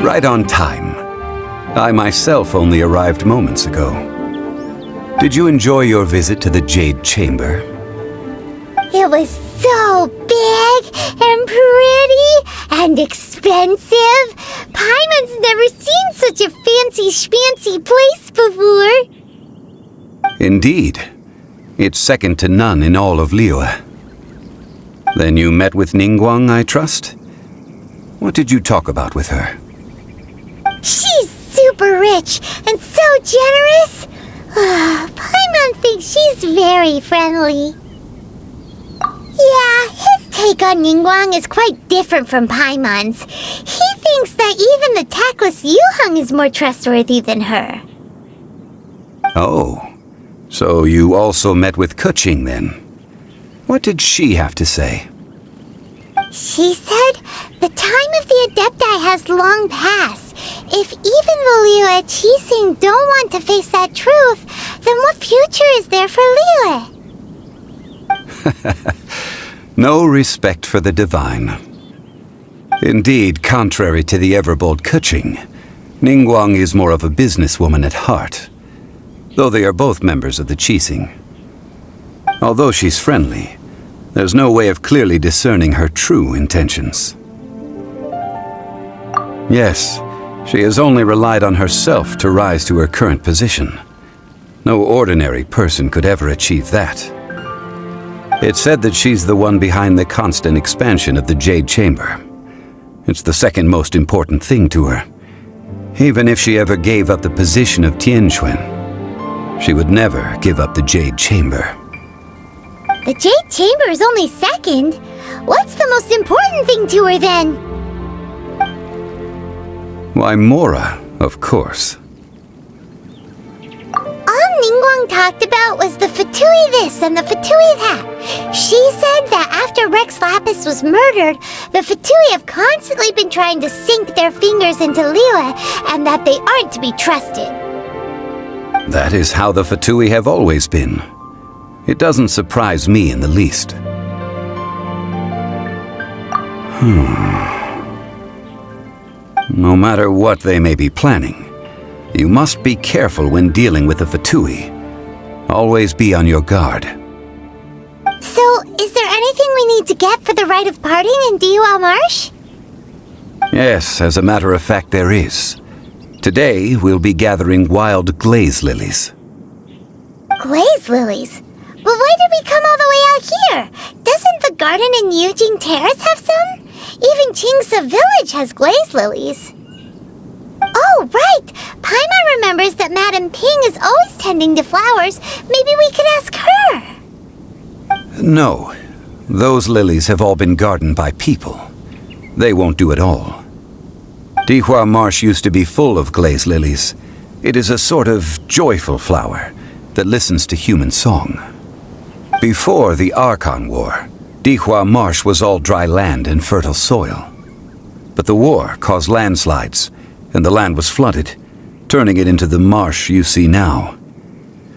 Right on time. I myself only arrived moments ago. Did you enjoy your visit to the Jade Chamber? It was so big and pretty and expensive. Paimon's never seen such a fancy schmancy place before. Indeed. It's second to none in all of Liyue. Then you met with Ningguang, I trust? What did you talk about with her? She's super rich and so generous. Paimon thinks she's very friendly. Yeah, his take on Ningguang is quite different from Paimon's. He thinks that even the tactless Yuheng is more trustworthy than her. Oh, so you also met with Keqing then? What did she have to say? She said the time of the Adepti has long passed. If even the Liyue Qixing don't want to face that truth, then what future is there for Liyue? No respect for the divine. Indeed, contrary to the ever-bold Keqing, Ningguang is more of a businesswoman at heart, though they are both members of the Qixing. Although she's friendly, there's no way of clearly discerning her true intentions. Yes, she has only relied on herself to rise to her current position. No ordinary person could ever achieve that. It's said that she's the one behind the constant expansion of the Jade Chamber. It's the second most important thing to her. Even if she ever gave up the position of Tianquan, she would never give up the Jade Chamber. The Jade Chamber is only second. What's the most important thing to her then? Why, Mora, of course. All Ningguang talked about was the Fatui this and the Fatui that. She said that after Rex Lapis was murdered, the Fatui have constantly been trying to sink their fingers into Liyue and that they aren't to be trusted. That is how the Fatui have always been. It doesn't surprise me in the least. No matter what they may be planning, you must be careful when dealing with the Fatui. Always be on your guard. So, is there anything we need to get for the rite of parting in Dihua Marsh? Yes, as a matter of fact, there is. Today, we'll be gathering wild glaze lilies. Glaze lilies? But why did we come all the way out here? Doesn't the garden in Yujing Terrace have some? Even Qingse Village has glaze lilies. Oh, right! Paimon remembers that Madame Ping is always tending to flowers. Maybe we could ask her. No. Those lilies have all been gardened by people. They won't do it all. Dihua Marsh used to be full of glaze lilies. It is a sort of joyful flower that listens to human song. Before the Archon War, Dihua Marsh was all dry land and fertile soil. But the war caused landslides, and the land was flooded, turning it into the marsh you see now.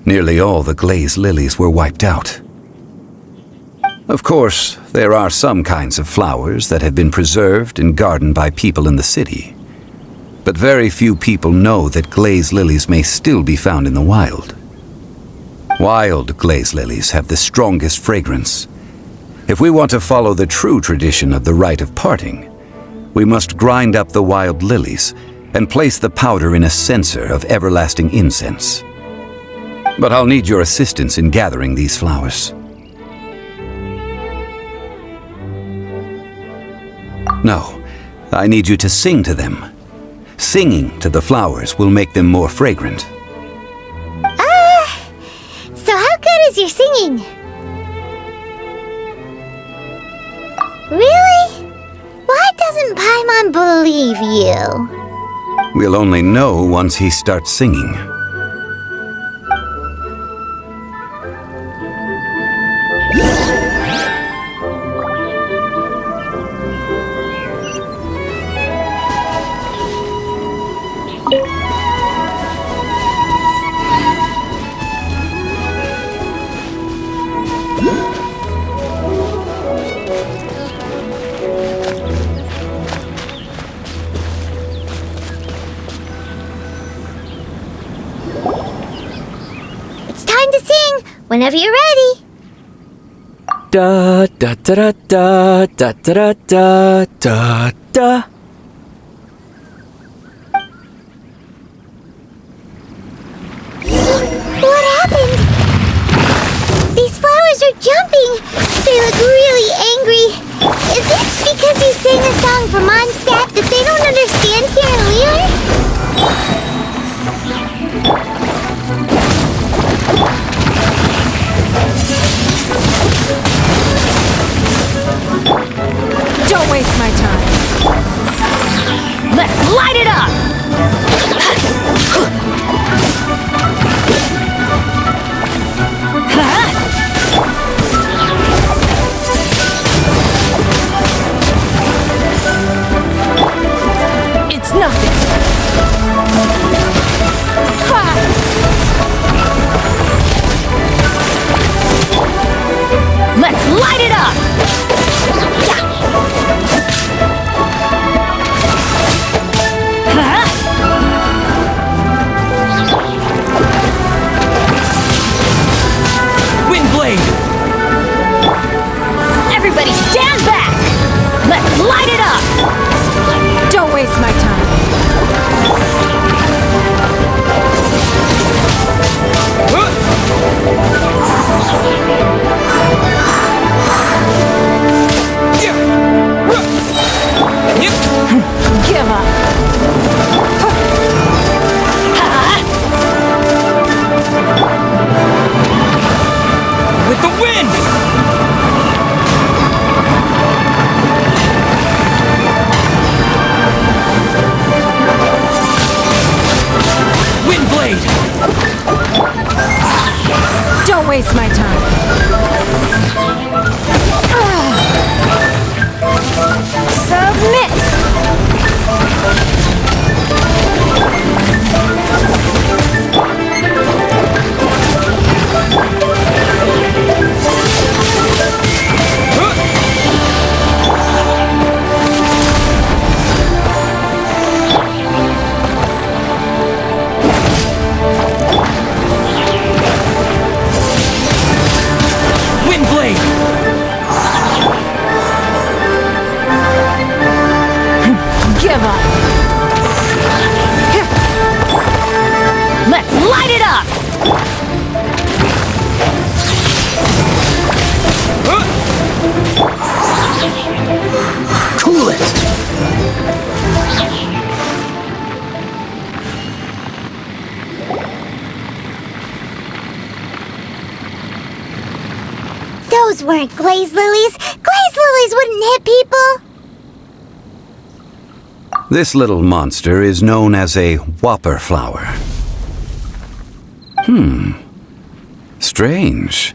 Nearly all the glaze lilies were wiped out. Of course, there are some kinds of flowers that have been preserved and gardened by people in the city. But very few people know that glaze lilies may still be found in the wild. Wild glaze lilies have the strongest fragrance. If we want to follow the true tradition of the rite of parting, we must grind up the wild lilies and place the powder in a censer of everlasting incense. But I'll need your assistance in gathering these flowers. No, I need you to sing to them. Singing to the flowers will make them more fragrant. So how good is your singing? Really? Why doesn't Paimon believe you? We'll only know once he starts singing. It's time to sing, whenever you're ready. Da da da da da da da da da. What happened? These flowers are jumping. They look really angry. Is it because you sang a song for Mondstadt that they don't understand here in Lear? Don't waste my time. Let's light it up! It's nothing. Let's light it up! Windblade! Everybody stand back! Let's light it up! Don't waste my time. Give up. With the wind! Windblade! Don't waste my time. Submit! Windblade! Give up. Let's light it up! Cool it! Those weren't glaze lilies. Glaze lilies wouldn't hit people. This little monster is known as a whopper flower. Strange.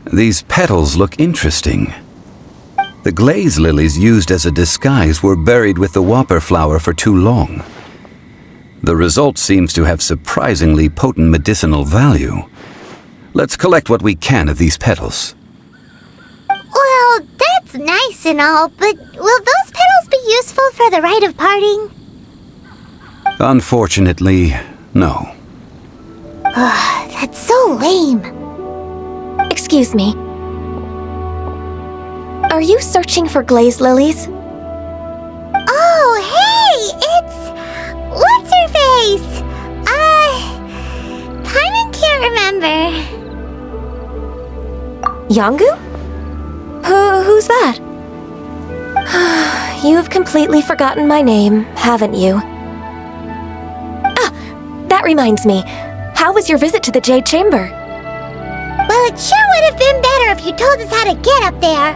These petals look interesting. The glaze lilies used as a disguise were buried with the whopper flower for too long. The result seems to have surprisingly potent medicinal value. Let's collect what we can of these petals. Well, that's nice and all, but will those petals be useful for the rite of parting? Unfortunately, no. That's so lame. Excuse me. Are you searching for glaze lilies? Oh, hey! It's... what's her face? Paimon can't remember. Yangu? Who's that? You've completely forgotten my name, haven't you? Ah, that reminds me. How was your visit to the Jade Chamber? Well, it sure would have been better if you told us how to get up there.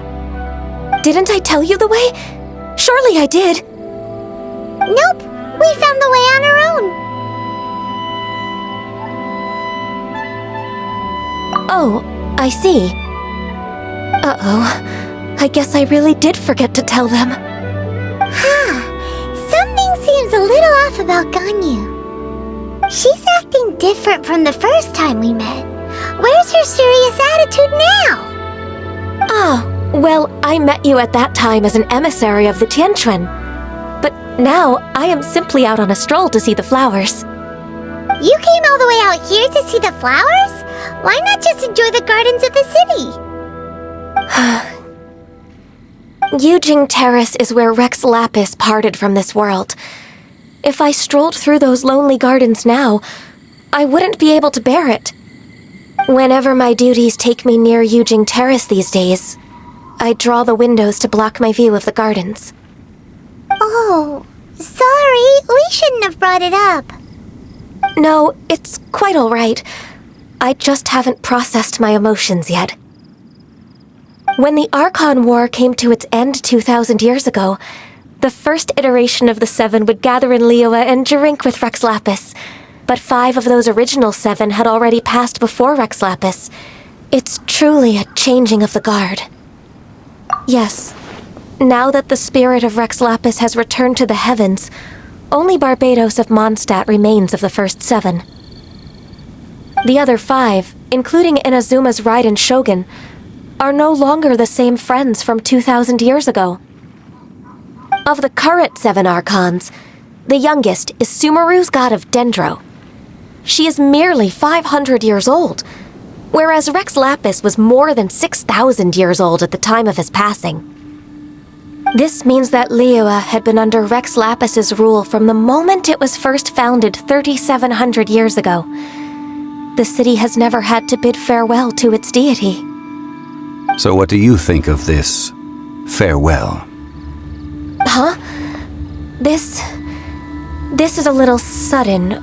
Didn't I tell you the way? Surely I did. Nope, we found the way on our own. Oh, I see. Uh-oh. I guess I really did forget to tell them. Something seems a little off about Ganyu. She's acting different from the first time we met. Where's her serious attitude now? Ah, well, I met you at that time as an emissary of the Tianquan. But now, I am simply out on a stroll to see the flowers. You came all the way out here to see the flowers? Why not just enjoy the gardens of the city? Yujing Terrace is where Rex Lapis parted from this world. If I strolled through those lonely gardens now, I wouldn't be able to bear it. Whenever my duties take me near Yujing Terrace these days, I draw the windows to block my view of the gardens. Oh, sorry, we shouldn't have brought it up. No, it's quite all right. I just haven't processed my emotions yet. When the Archon War came to its end 2,000 years ago, the first iteration of the Seven would gather in Liyue and drink with Rex Lapis. But 5 of those original 7 had already passed before Rex Lapis. It's truly a changing of the guard. Yes, now that the spirit of Rex Lapis has returned to the heavens, only Barbados of Mondstadt remains of the first 7. The other 5, including Inazuma's Rite and Shogun, are no longer the same friends from 2,000 years ago. Of the current 7 Archons, the youngest is Sumeru's god of Dendro. She is merely 500 years old, whereas Rex Lapis was more than 6,000 years old at the time of his passing. This means that Liyue had been under Rex Lapis's rule from the moment it was first founded 3,700 years ago. The city has never had to bid farewell to its deity. So what do you think of this farewell? Huh? This is a little sudden.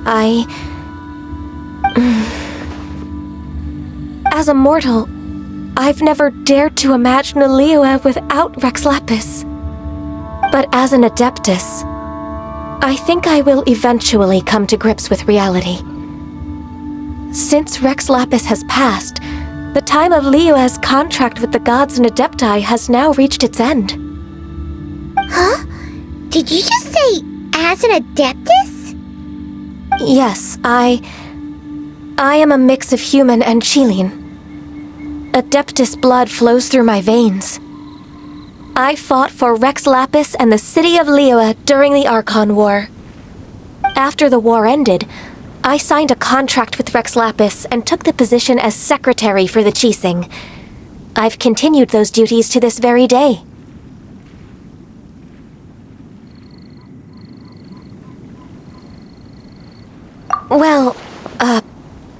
As a mortal, I've never dared to imagine a Liyue without Rex Lapis. But as an Adeptus, I think I will eventually come to grips with reality. Since Rex Lapis has passed, the time of Liyue's contract with the gods and Adepti has now reached its end. Huh? Did you just say, as an Adeptus? Yes, I am a mix of human and Chilean. Adeptus blood flows through my veins. I fought for Rex Lapis and the city of Liyue during the Archon War. After the war ended, I signed a contract with Rex Lapis and took the position as secretary for the Qixing. I've continued those duties to this very day. Well,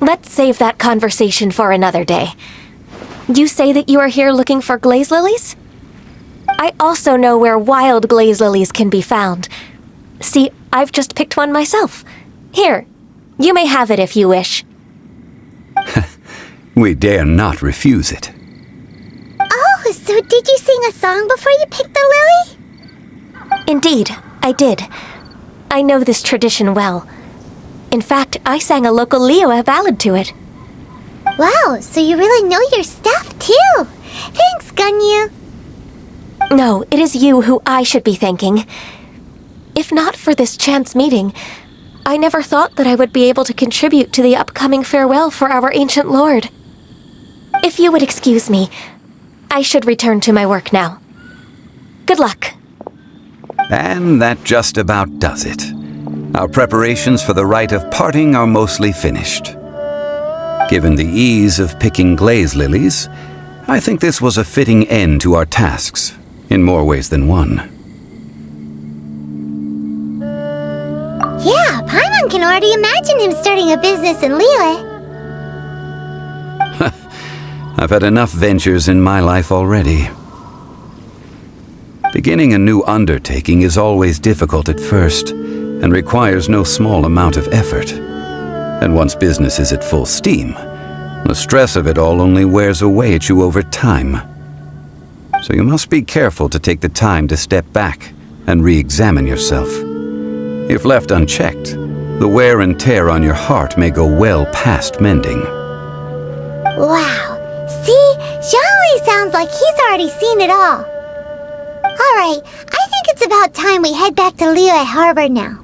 let's save that conversation for another day. You say that you are here looking for glaze lilies? I also know where wild glaze lilies can be found. See, I've just picked one myself. Here, you may have it if you wish. We dare not refuse it. Oh, so did you sing a song before you picked the lily? Indeed, I did. I know this tradition well. In fact, I sang a local Liyue ballad to it. Wow, so you really know your stuff, too. Thanks, Gunyu. No, it is you who I should be thanking. If not for this chance meeting, I never thought that I would be able to contribute to the upcoming farewell for our ancient lord. If you would excuse me, I should return to my work now. Good luck. And that just about does it. Our preparations for the rite of parting are mostly finished. Given the ease of picking glaze lilies, I think this was a fitting end to our tasks, in more ways than one. Yeah, Paimon can already imagine him starting a business in Liyue. I've had enough ventures in my life already. Beginning a new undertaking is always difficult at first, and requires no small amount of effort. And once business is at full steam, the stress of it all only wears away at you over time. So you must be careful to take the time to step back and re-examine yourself. If left unchecked, the wear and tear on your heart may go well past mending. Wow. See? Zhongli sounds like he's already seen it all. Alright, I think it's about time we head back to Liyue Harbor now.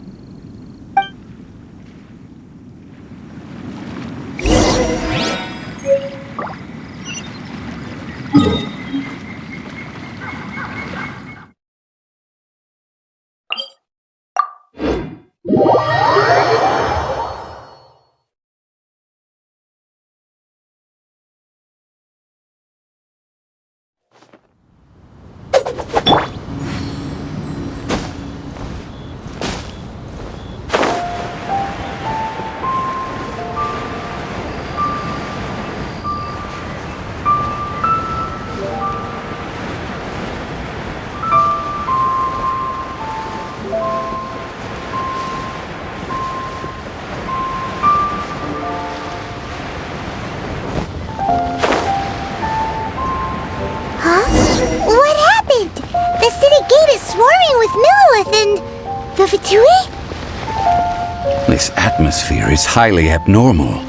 Fatui? This atmosphere is highly abnormal.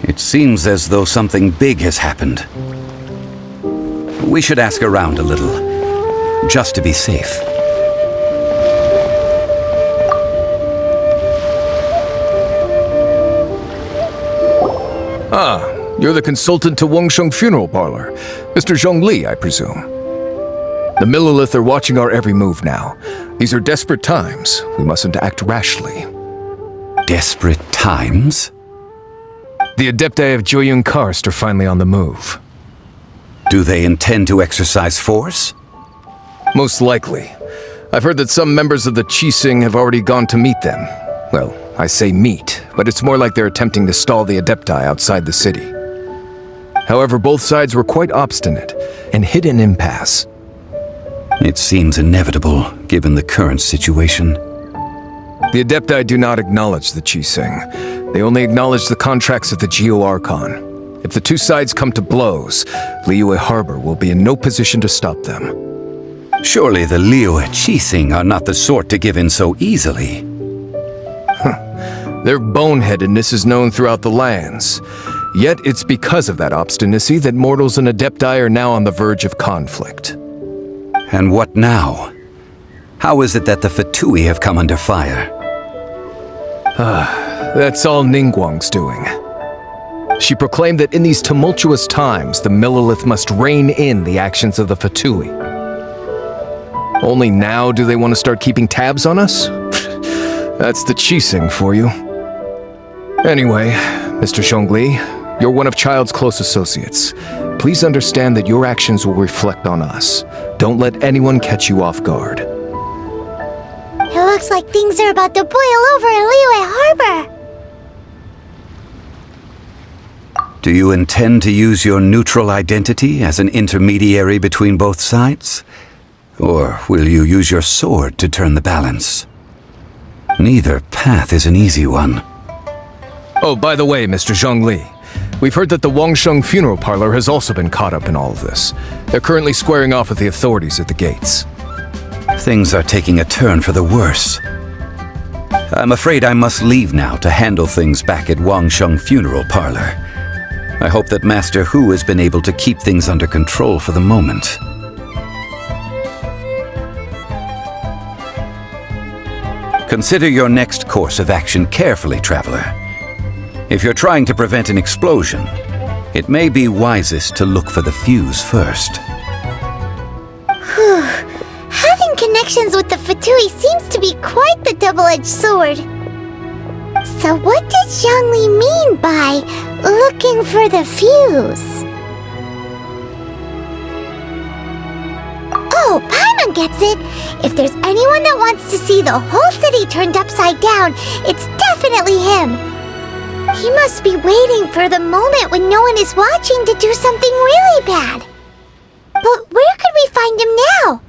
It seems as though something big has happened. We should ask around a little, just to be safe. Ah, you're the consultant to Wangsheng Funeral Parlor. Mr. Zhongli, I presume. The Millilith are watching our every move now. These are desperate times. We mustn't act rashly. Desperate times? The Adepti of Joyun Karst are finally on the move. Do they intend to exercise force? Most likely. I've heard that some members of the Qixing have already gone to meet them. Well, I say meet, but it's more like they're attempting to stall the Adepti outside the city. However, both sides were quite obstinate and hit an impasse. It seems inevitable, given the current situation. The Adepti do not acknowledge the Qixing. They only acknowledge the contracts of the Geo Archon. If the two sides come to blows, Liyue Harbor will be in no position to stop them. Surely the Liyue Qixing are not the sort to give in so easily. Their boneheadedness is known throughout the lands. Yet it's because of that obstinacy that mortals and Adepti are now on the verge of conflict. And what now? How is it that the Fatui have come under fire? That's all Ningguang's doing. She proclaimed that in these tumultuous times, the Millilith must rein in the actions of the Fatui. Only now do they want to start keeping tabs on us? That's the Qixing for you. Anyway, Mr. Zhongli, you're one of Child's close associates. Please understand that your actions will reflect on us. Don't let anyone catch you off guard. It looks like things are about to boil over in Liyue Harbor. Do you intend to use your neutral identity as an intermediary between both sides? Or will you use your sword to turn the balance? Neither path is an easy one. Oh, by the way, Mr. Zhongli, we've heard that the Wangsheng Funeral Parlor has also been caught up in all of this. They're currently squaring off with the authorities at the gates. Things are taking a turn for the worse. I'm afraid I must leave now to handle things back at Wangsheng Funeral Parlor. I hope that Master Hu has been able to keep things under control for the moment. Consider your next course of action carefully, Traveler. If you're trying to prevent an explosion, it may be wisest to look for the fuse first. Having connections with the Fatui seems to be quite the double-edged sword. So what does Zhongli mean by looking for the fuse? Oh, Paimon gets it! If there's anyone that wants to see the whole city turned upside down, it's definitely him! He must be waiting for the moment when no one is watching to do something really bad. But where could we find him now?